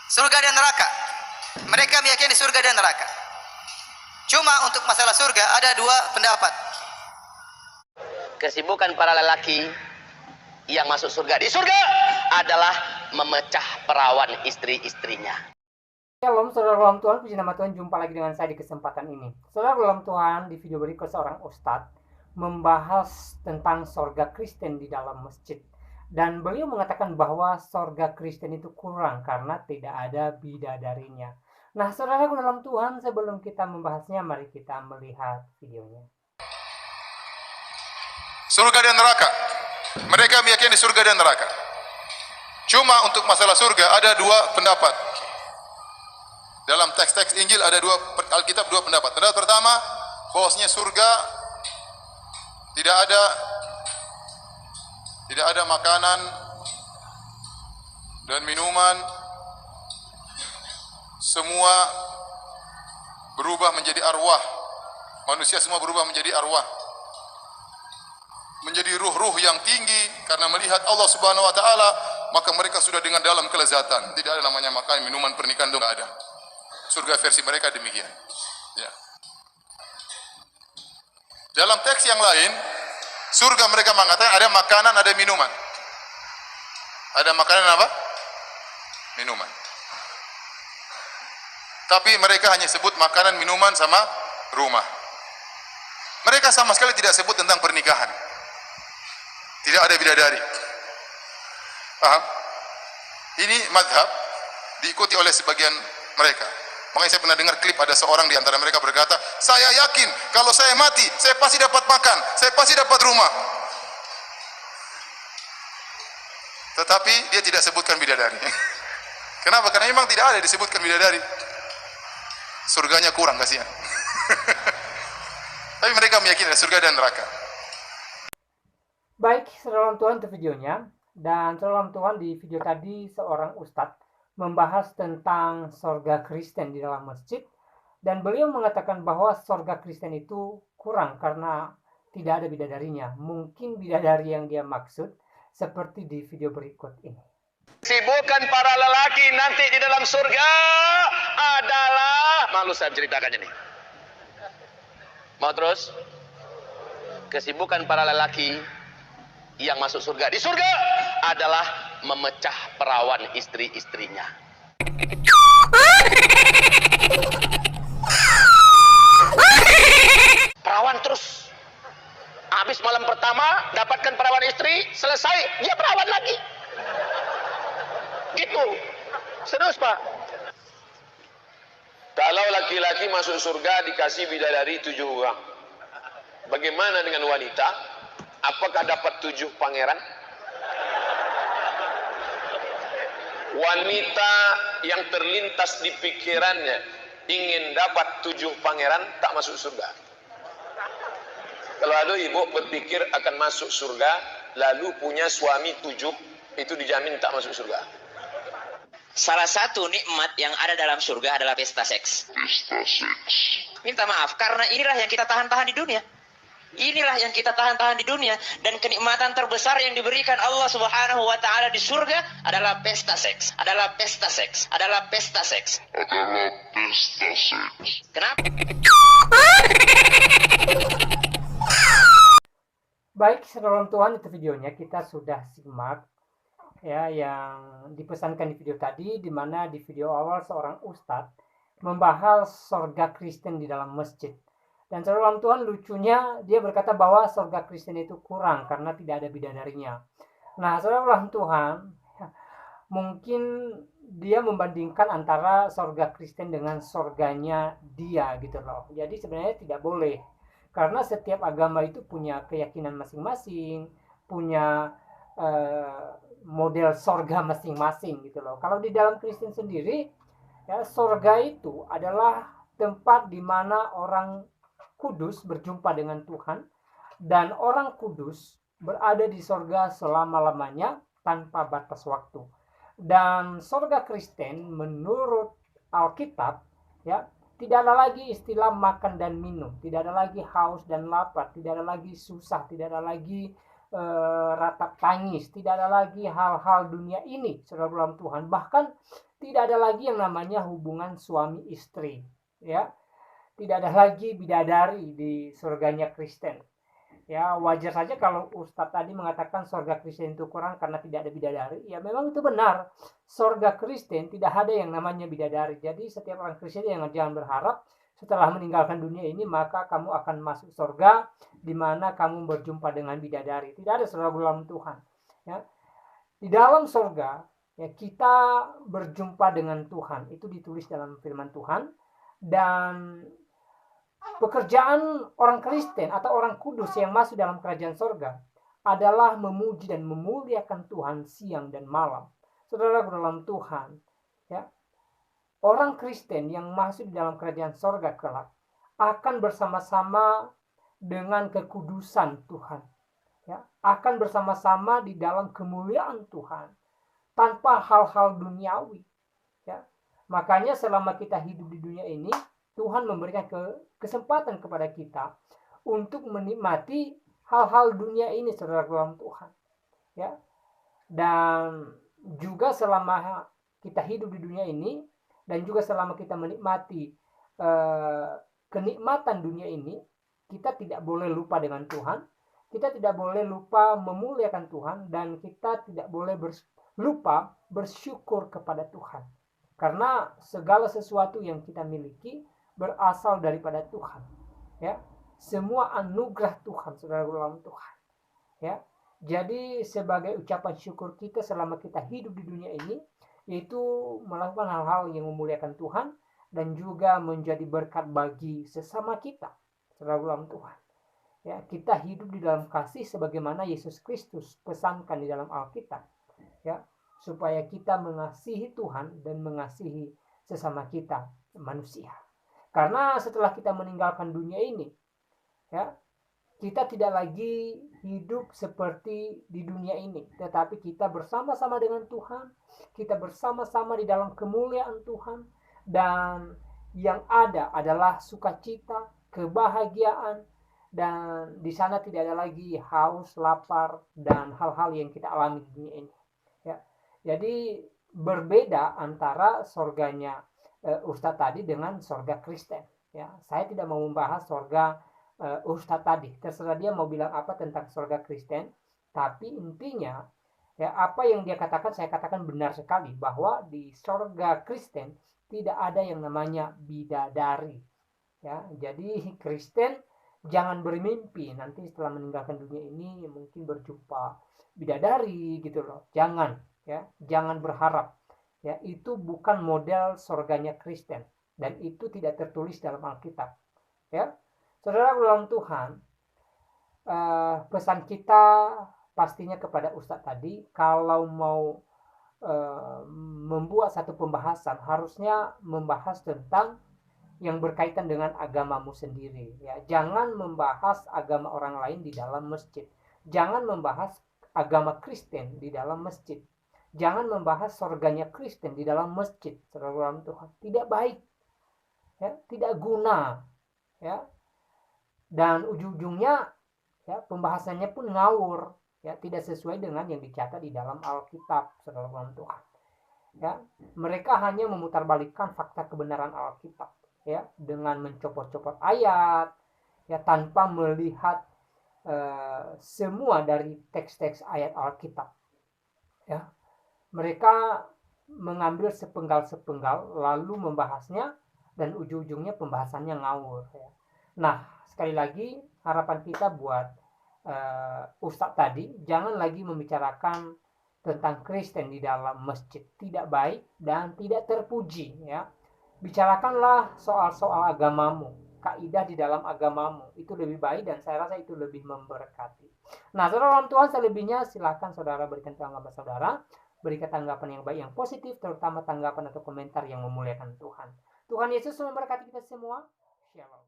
surga dan neraka. Mereka meyakini surga dan neraka. Cuma untuk masalah surga ada dua pendapat. Kesibukan para lelaki yang masuk surga di surga adalah memecah perawan istri-istrinya. Shalom saudara dalam Tuhan, puji nama Tuhan, jumpa lagi dengan saya di kesempatan ini. Saudara dalam Tuhan, di video berikut seorang ustadz membahas tentang sorga Kristen di dalam masjid. Dan beliau mengatakan bahwa sorga Kristen itu kurang karena tidak ada bidadarinya. Nah saudara dalam Tuhan, sebelum kita membahasnya, mari kita melihat videonya. Surga dan neraka. Mereka meyakini surga dan neraka. Cuma untuk masalah surga ada dua pendapat. Dalam teks-teks Injil ada Alkitab dua pendapat. Pendapat pertama, bahwasanya surga tidak ada makanan dan minuman, semua berubah menjadi arwah. Manusia semua berubah menjadi arwah, menjadi ruh-ruh yang tinggi karena melihat Allah Subhanahu wa taala, maka mereka sudah dengan dalam kelezatan. Tidak ada namanya makan, minuman, pernikahan, tidak ada. Surga versi mereka demikian. Ya. Dalam teks yang lain, surga mereka mengatakan ada makanan, ada minuman. Ada makanan apa? Minuman. Tapi mereka hanya sebut makanan, minuman sama rumah. Mereka sama sekali tidak sebut tentang pernikahan. Tidak ada bidadari. Paham? Ini madhab diikuti oleh sebagian mereka. Makanya saya pernah dengar klip ada seorang di antara mereka berkata, saya yakin kalau saya mati, saya pasti dapat makan, saya pasti dapat rumah. Tetapi dia tidak sebutkan bidadari. Kenapa? Karena memang tidak ada disebutkan bidadari. Surganya kurang, kasihan. Tapi mereka meyakini ada surga dan neraka. Baik, saudara Tuhan, itu videonya. Dan saudara Tuhan, di video tadi seorang ustadz membahas tentang sorga Kristen di dalam masjid. Dan beliau mengatakan bahwa sorga Kristen itu kurang karena tidak ada bidadarinya. Mungkin bidadari yang dia maksud seperti di video berikut ini. Kesibukan para lelaki nanti di dalam surga adalah, malu saya ceritakannya nih. Mau terus? Kesibukan para lelaki yang masuk surga di surga adalah memecah perawan istri-istrinya. Perawan terus. Habis malam pertama dapatkan perawan istri, selesai dia perawan lagi. Gitu. Serius, Pak. Kalau laki-laki masuk surga dikasih bidadari 7 orang. Bagaimana dengan wanita? Apakah dapat 7 pangeran? Wanita yang terlintas di pikirannya ingin dapat 7 pangeran tak masuk surga. Kalau ada ibu berpikir akan masuk surga lalu punya suami 7, itu dijamin tak masuk surga. Salah satu nikmat yang ada dalam surga adalah pesta seks. Minta maaf, karena inilah yang kita tahan-tahan di dunia. Inilah yang kita tahan-tahan di dunia. Dan kenikmatan terbesar yang diberikan Allah Subhanahu wa ta'ala di surga adalah pesta seks. Adalah pesta seks. Adalah pesta seks. Adalah pesta seks. Kenapa? Baik, saudara Tuhan, itu videonya kita sudah simak ya, yang dipesankan di video tadi, di mana di video awal seorang ustadz membahas sorga Kristen di dalam masjid. Dan saudara Tuhan, lucunya dia berkata bahwa sorga Kristen itu kurang karena tidak ada bidadarinya. Nah, saudara Tuhan, mungkin dia membandingkan antara sorga Kristen dengan sorganya dia gitu loh. Jadi sebenarnya tidak boleh. Karena setiap agama itu punya keyakinan masing-masing, punya model sorga masing-masing gitu loh. Kalau di dalam Kristen sendiri, ya, sorga itu adalah tempat di mana orang kudus berjumpa dengan Tuhan, dan orang kudus berada di sorga selama-lamanya tanpa batas waktu. Dan sorga Kristen menurut Alkitab, ya, tidak ada lagi istilah makan dan minum, tidak ada lagi haus dan lapar, tidak ada lagi susah, tidak ada lagi ratap tangis, tidak ada lagi hal-hal dunia ini, saudara dalam Tuhan. Bahkan tidak tidak ada lagi yang namanya hubungan suami istri, ya. Tidak ada lagi bidadari di surganya Kristen. Ya, wajar saja kalau Ustadz tadi mengatakan surga Kristen itu kurang karena tidak ada bidadari. Ya, memang itu benar. Surga Kristen tidak ada yang namanya bidadari. Jadi setiap orang Kristen jangan berharap setelah meninggalkan dunia ini maka kamu akan masuk surga di mana kamu berjumpa dengan bidadari. Tidak ada, saudara dalam Tuhan. Ya. Di dalam surga, ya, kita berjumpa dengan Tuhan. Itu ditulis dalam firman Tuhan. Dan pekerjaan orang Kristen atau orang kudus yang masuk dalam kerajaan surga adalah memuji dan memuliakan Tuhan siang dan malam. Saudara dalam Tuhan, ya, orang Kristen yang masuk di dalam kerajaan surga kelak akan bersama-sama dengan kekudusan Tuhan. Ya, akan bersama-sama di dalam kemuliaan Tuhan tanpa hal-hal duniawi. Ya. Makanya selama kita hidup di dunia ini, Tuhan memberikan kesempatan kepada kita untuk menikmati hal-hal dunia ini, saudara dalam Tuhan. Ya. Dan juga selama kita hidup di dunia ini dan juga selama kita menikmati kenikmatan dunia ini, kita tidak boleh lupa dengan Tuhan. Kita tidak boleh lupa memuliakan Tuhan dan kita tidak boleh lupa bersyukur kepada Tuhan. Karena segala sesuatu yang kita miliki berasal daripada Tuhan. Ya, semua anugerah Tuhan, saudara dalam Tuhan. Ya, jadi sebagai ucapan syukur kita selama kita hidup di dunia ini, yaitu melakukan hal-hal yang memuliakan Tuhan dan juga menjadi berkat bagi sesama kita, saudara dalam Tuhan. Ya, kita hidup di dalam kasih sebagaimana Yesus Kristus pesankan di dalam Alkitab. Ya, supaya kita mengasihi Tuhan dan mengasihi sesama kita, manusia. Karena setelah kita meninggalkan dunia ini, ya, kita tidak lagi hidup seperti di dunia ini, tetapi kita bersama-sama dengan Tuhan, kita bersama-sama di dalam kemuliaan Tuhan, dan yang ada adalah sukacita, kebahagiaan, dan di sana tidak ada lagi haus, lapar, dan hal-hal yang kita alami di dunia ini. Ya. Jadi berbeda antara surganya Ustadz tadi dengan surga Kristen. Ya. Saya tidak mau membahas surga Ustadz tadi. Terserah dia mau bilang apa tentang surga Kristen. Tapi intinya, ya, apa yang dia katakan saya katakan benar sekali, bahwa di surga Kristen tidak ada yang namanya bidadari. Ya. Jadi Kristen jangan bermimpi nanti setelah meninggalkan dunia ini mungkin berjumpa bidadari gitu loh. Jangan, ya, jangan berharap. Ya, itu bukan model surganya Kristen dan itu tidak tertulis dalam Alkitab. Ya, saudara dalam Tuhan, pesan kita pastinya kepada Ustadz tadi, kalau mau membuat satu pembahasan harusnya membahas tentang yang berkaitan dengan agamamu sendiri. Ya, jangan membahas agama orang lain di dalam masjid. Jangan membahas agama Kristen di dalam masjid. Jangan membahas surganya Kristen di dalam masjid, saudara dalam Tuhan. Tidak baik. Ya, tidak guna. Ya. Dan ujung-ujungnya, ya, pembahasannya pun ngawur. Ya, tidak sesuai dengan yang dicatat di dalam Alkitab, saudara dalam Tuhan. Ya, mereka hanya memutarbalikkan fakta kebenaran Alkitab. Ya, dengan mencopot-copot ayat, ya, tanpa melihat semua dari teks-teks ayat Alkitab. Ya, mereka mengambil sepenggal-sepenggal lalu membahasnya dan ujung-ujungnya pembahasannya ngawur. Ya. Nah, sekali lagi harapan kita buat Ustadz tadi, jangan lagi membicarakan tentang Kristen di dalam masjid. Tidak baik dan tidak terpuji. Ya. Bicarakanlah soal-soal agamamu, kaidah di dalam agamamu. Itu lebih baik dan saya rasa itu lebih memberkati. Nah, saudara dalam Tuhan, selebihnya silakan saudara berikan tanggapan saudara, berikan tanggapan yang baik, yang positif, terutama tanggapan atau komentar yang memuliakan Tuhan. Tuhan Yesus memberkati kita semua. Shalom.